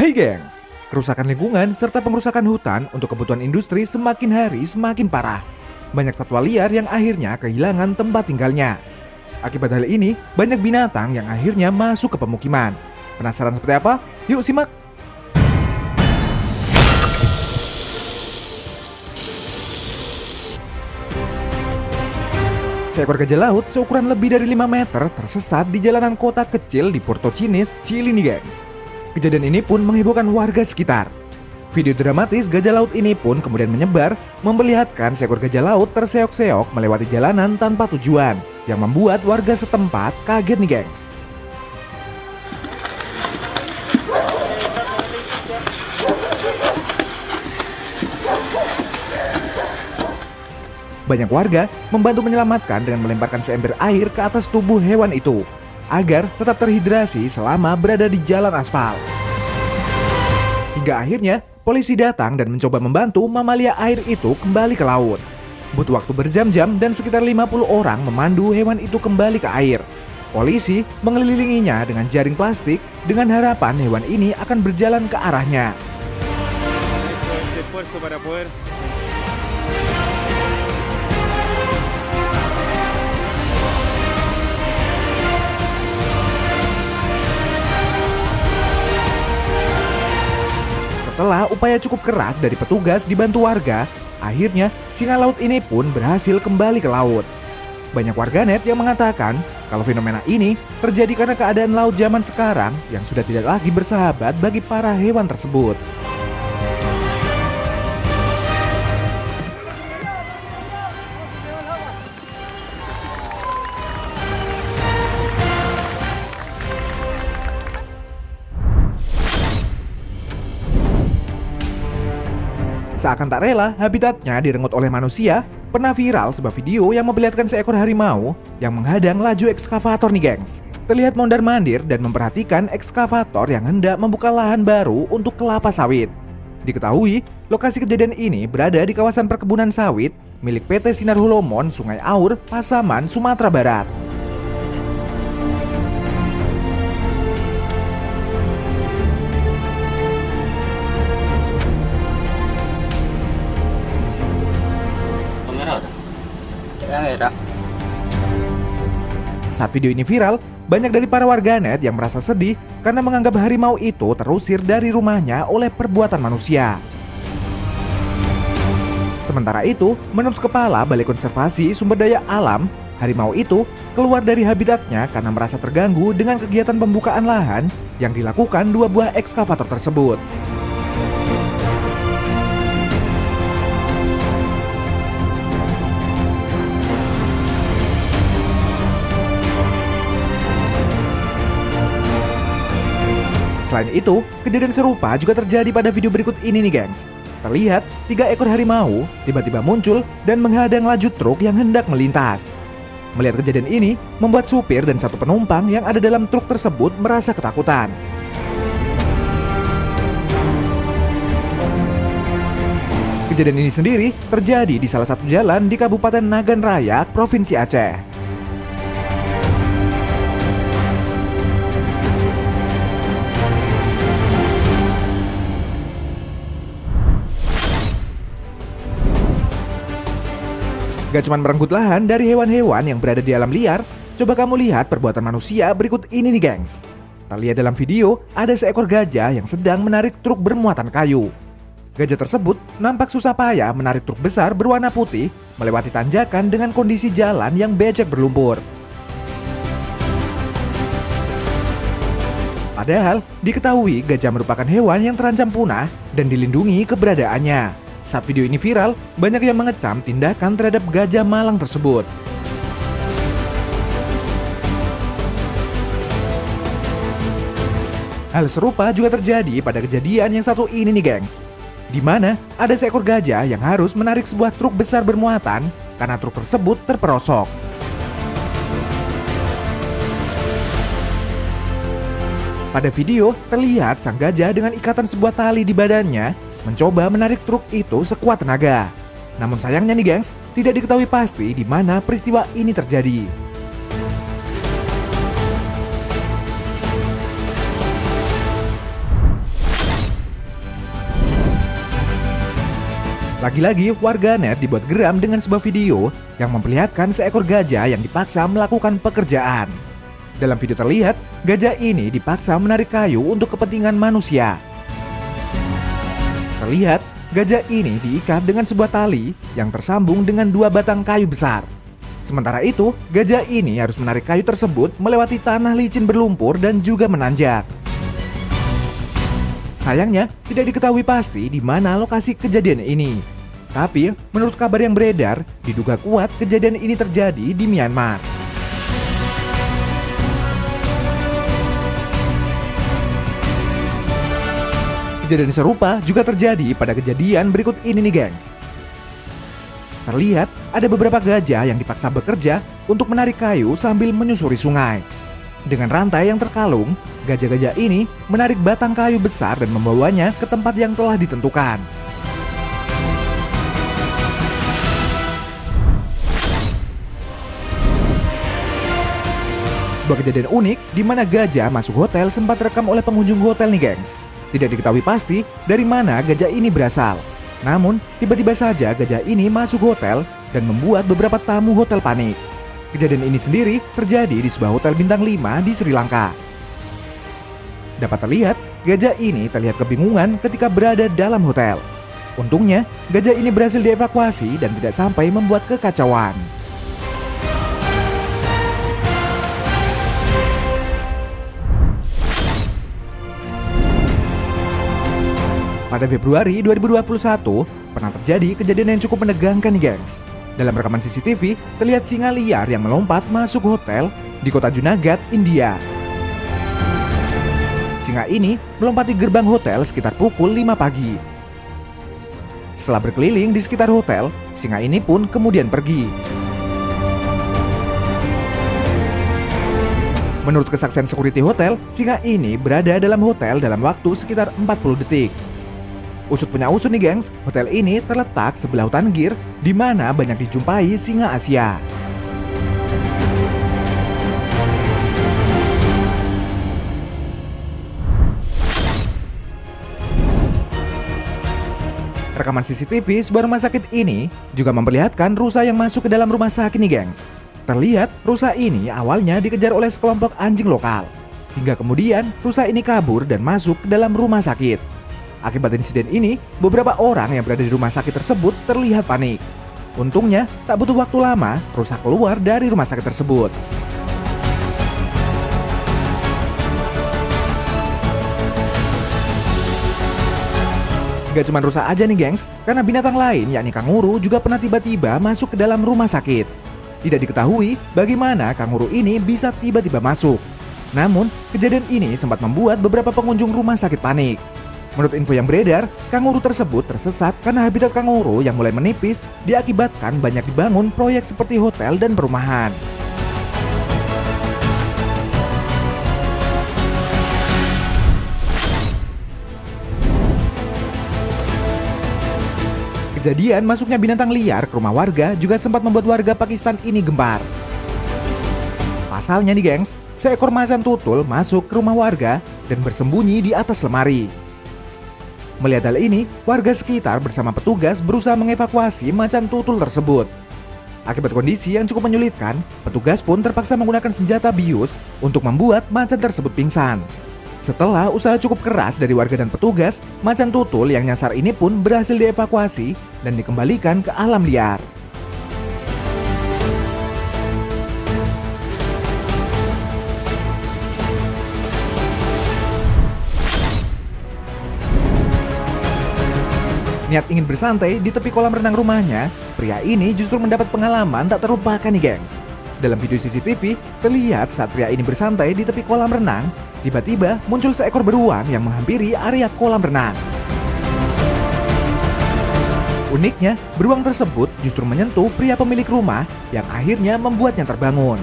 Hai gengs, kerusakan lingkungan serta pengerusakan hutan untuk kebutuhan industri semakin hari semakin parah. Banyak satwa liar yang akhirnya kehilangan tempat tinggalnya. Akibat hal ini, banyak binatang yang akhirnya masuk ke pemukiman. Penasaran seperti apa? Yuk simak! Seekor gajah laut seukuran lebih dari 5 meter tersesat di jalanan kota kecil di Portocines, Chili nih gengs. Kejadian ini pun menghebohkan warga sekitar. Video dramatis gajah laut ini pun kemudian menyebar, memperlihatkan seekor gajah laut terseok-seok melewati jalanan tanpa tujuan, yang membuat warga setempat kaget nih gengs. Banyak warga membantu menyelamatkan dengan melemparkan seember air ke atas tubuh hewan itu, agar tetap terhidrasi selama berada di jalan aspal. Hingga akhirnya, polisi datang dan mencoba membantu mamalia air itu kembali ke laut. Butuh waktu berjam-jam dan sekitar 50 orang memandu hewan itu kembali ke air. Polisi mengelilinginya dengan jaring plastik dengan harapan hewan ini akan berjalan ke arahnya. Setelah upaya cukup keras dari petugas dibantu warga, akhirnya singa laut ini pun berhasil kembali ke laut. Banyak warganet yang mengatakan kalau fenomena ini terjadi karena keadaan laut zaman sekarang yang sudah tidak lagi bersahabat bagi para hewan tersebut. Seakan tak rela habitatnya direnggut oleh manusia, pernah viral sebuah video yang memperlihatkan seekor harimau yang menghadang laju ekskavator nih gengs. Terlihat mondar-mandir dan memperhatikan ekskavator yang hendak membuka lahan baru untuk kelapa sawit. Diketahui, lokasi kejadian ini berada di kawasan perkebunan sawit milik PT Sinar Hulomon Sungai Aur, Pasaman, Sumatera Barat. Saat video ini viral, banyak dari para warganet yang merasa sedih karena menganggap harimau itu terusir dari rumahnya oleh perbuatan manusia. Sementara itu, menurut Kepala Balai Konservasi Sumber Daya Alam, harimau itu keluar dari habitatnya karena merasa terganggu dengan kegiatan pembukaan lahan yang dilakukan dua buah ekskavator tersebut. Selain itu, kejadian serupa juga terjadi pada video berikut ini nih gengs. Terlihat 3 ekor harimau tiba-tiba muncul dan menghadang laju truk yang hendak melintas. Melihat kejadian ini, membuat supir dan satu penumpang yang ada dalam truk tersebut merasa ketakutan. Kejadian ini sendiri terjadi di salah satu jalan di Kabupaten Nagan Raya, Provinsi Aceh. Gak cuma merenggut lahan dari hewan-hewan yang berada di alam liar, coba kamu lihat perbuatan manusia berikut ini nih gengs. Terlihat dalam video, ada seekor gajah yang sedang menarik truk bermuatan kayu. Gajah tersebut nampak susah payah menarik truk besar berwarna putih melewati tanjakan dengan kondisi jalan yang becek berlumpur. Padahal, diketahui gajah merupakan hewan yang terancam punah dan dilindungi keberadaannya. Saat video ini viral, banyak yang mengecam tindakan terhadap gajah malang tersebut. Hal serupa juga terjadi pada kejadian yang satu ini nih gengs, di mana ada seekor gajah yang harus menarik sebuah truk besar bermuatan karena truk tersebut terperosok. Pada video, terlihat sang gajah dengan ikatan sebuah tali di badannya mencoba menarik truk itu sekuat tenaga. Namun sayangnya nih gengs, tidak diketahui pasti di mana peristiwa ini terjadi. Lagi-lagi warganet dibuat geram dengan sebuah video yang memperlihatkan seekor gajah yang dipaksa melakukan pekerjaan. Dalam video terlihat, gajah ini dipaksa menarik kayu untuk kepentingan manusia. Terlihat, gajah ini diikat dengan sebuah tali yang tersambung dengan 2 batang kayu besar. Sementara itu, gajah ini harus menarik kayu tersebut melewati tanah licin berlumpur dan juga menanjak. Sayangnya, tidak diketahui pasti di mana lokasi kejadian ini. Tapi, menurut kabar yang beredar, diduga kuat kejadian ini terjadi di Myanmar. Kejadian serupa juga terjadi pada kejadian berikut ini nih, gengs. Terlihat ada beberapa gajah yang dipaksa bekerja untuk menarik kayu sambil menyusuri sungai. Dengan rantai yang terkalung, gajah-gajah ini menarik batang kayu besar dan membawanya ke tempat yang telah ditentukan. Sebuah kejadian unik di mana gajah masuk hotel sempat rekam oleh pengunjung hotel nih, gengs. Tidak diketahui pasti dari mana gajah ini berasal. Namun, tiba-tiba saja gajah ini masuk hotel dan membuat beberapa tamu hotel panik. Kejadian ini sendiri terjadi di sebuah hotel bintang 5 di Sri Lanka. Dapat terlihat, gajah ini terlihat kebingungan ketika berada dalam hotel. Untungnya, gajah ini berhasil dievakuasi dan tidak sampai membuat kekacauan. Pada Februari 2021, pernah terjadi kejadian yang cukup menegangkan nih, gengs. Dalam rekaman CCTV, terlihat singa liar yang melompat masuk hotel di kota Junagadh, India. Singa ini melompati gerbang hotel sekitar pukul 5 pagi. Setelah berkeliling di sekitar hotel, singa ini pun kemudian pergi. Menurut kesaksian security hotel, singa ini berada dalam hotel dalam waktu sekitar 40 detik. Usut punya usut nih, gengs, hotel ini terletak sebelah hutan gir di mana banyak dijumpai singa Asia. Rekaman CCTV sebuah rumah sakit ini juga memperlihatkan rusa yang masuk ke dalam rumah sakit nih, gengs. Terlihat rusa ini awalnya dikejar oleh sekelompok anjing lokal. Hingga kemudian rusa ini kabur dan masuk ke dalam rumah sakit. Akibat insiden ini, beberapa orang yang berada di rumah sakit tersebut terlihat panik. Untungnya, tak butuh waktu lama, rusa keluar dari rumah sakit tersebut. Gak cuma rusa aja nih, gengs, karena binatang lain yakni kanguru juga pernah tiba-tiba masuk ke dalam rumah sakit. Tidak diketahui bagaimana kanguru ini bisa tiba-tiba masuk. Namun, kejadian ini sempat membuat beberapa pengunjung rumah sakit panik. Menurut info yang beredar, kanguru tersebut tersesat karena habitat kanguru yang mulai menipis diakibatkan banyak dibangun proyek seperti hotel dan perumahan. Kejadian masuknya binatang liar ke rumah warga juga sempat membuat warga Pakistan ini gempar. Pasalnya nih, gengs, seekor macan tutul masuk ke rumah warga dan bersembunyi di atas lemari. Melihat hal ini, warga sekitar bersama petugas berusaha mengevakuasi macan tutul tersebut. Akibat kondisi yang cukup menyulitkan, petugas pun terpaksa menggunakan senjata bius untuk membuat macan tersebut pingsan. Setelah usaha cukup keras dari warga dan petugas, macan tutul yang nyasar ini pun berhasil dievakuasi dan dikembalikan ke alam liar. Niat ingin bersantai di tepi kolam renang rumahnya, pria ini justru mendapat pengalaman tak terlupakan nih, gengs. Dalam video CCTV, terlihat saat pria ini bersantai di tepi kolam renang, tiba-tiba muncul seekor beruang yang menghampiri area kolam renang. Uniknya, beruang tersebut justru menyentuh pria pemilik rumah yang akhirnya membuatnya terbangun.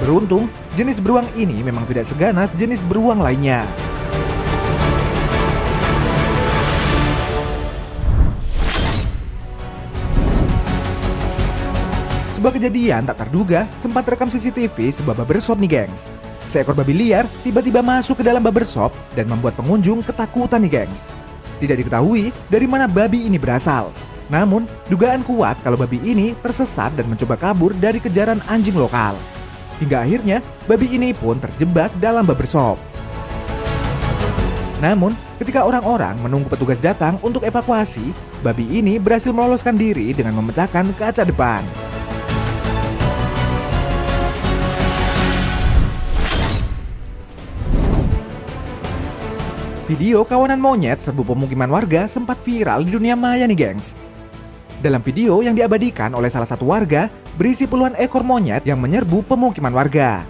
Beruntung, jenis beruang ini memang tidak seganas jenis beruang lainnya. Sebuah kejadian tak terduga sempat rekam CCTV sebuah barbershop nih, gengs. seekor babi liar tiba-tiba masuk ke dalam barbershop dan membuat pengunjung ketakutan nih gengs. Tidak diketahui dari mana babi ini berasal. Namun, dugaan kuat kalau babi ini tersesat dan mencoba kabur dari kejaran anjing lokal. Hingga akhirnya, babi ini pun terjebak dalam barbershop. Namun, ketika orang-orang menunggu petugas datang untuk evakuasi, babi ini berhasil meloloskan diri dengan memecahkan kaca depan. Video kawanan monyet serbu pemukiman warga sempat viral di dunia maya nih gengs. Dalam video yang diabadikan oleh salah satu warga, berisi puluhan ekor monyet yang menyerbu pemukiman warga.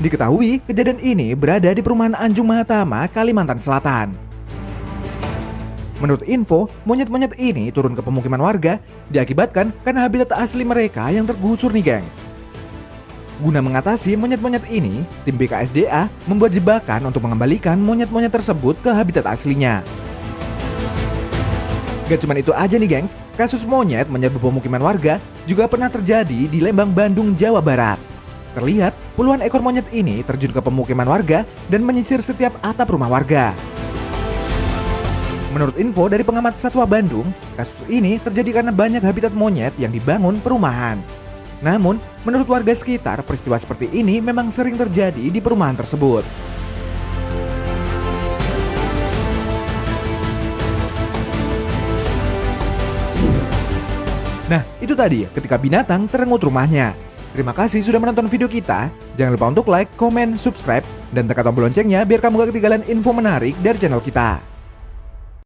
Diketahui kejadian ini berada di perumahan Anjung Mahatama, Kalimantan Selatan. Menurut info, monyet-monyet ini turun ke pemukiman warga diakibatkan karena habitat asli mereka yang tergusur nih gengs. Guna mengatasi monyet-monyet ini, tim BKSDA membuat jebakan untuk mengembalikan monyet-monyet tersebut ke habitat aslinya. Gak cuma itu aja nih gengs, kasus monyet menyerbu pemukiman warga juga pernah terjadi di Lembang, Bandung, Jawa Barat. Terlihat puluhan ekor monyet ini terjun ke pemukiman warga dan menyisir setiap atap rumah warga. Menurut info dari pengamat satwa Bandung, kasus ini terjadi karena banyak habitat monyet yang dibangun perumahan. Namun, menurut warga sekitar, peristiwa seperti ini memang sering terjadi di perumahan tersebut. Nah, itu tadi ketika binatang terengut rumahnya. Terima kasih sudah menonton video kita. Jangan lupa untuk like, komen, subscribe, dan tekan tombol loncengnya biar kamu gak ketinggalan info menarik dari channel kita.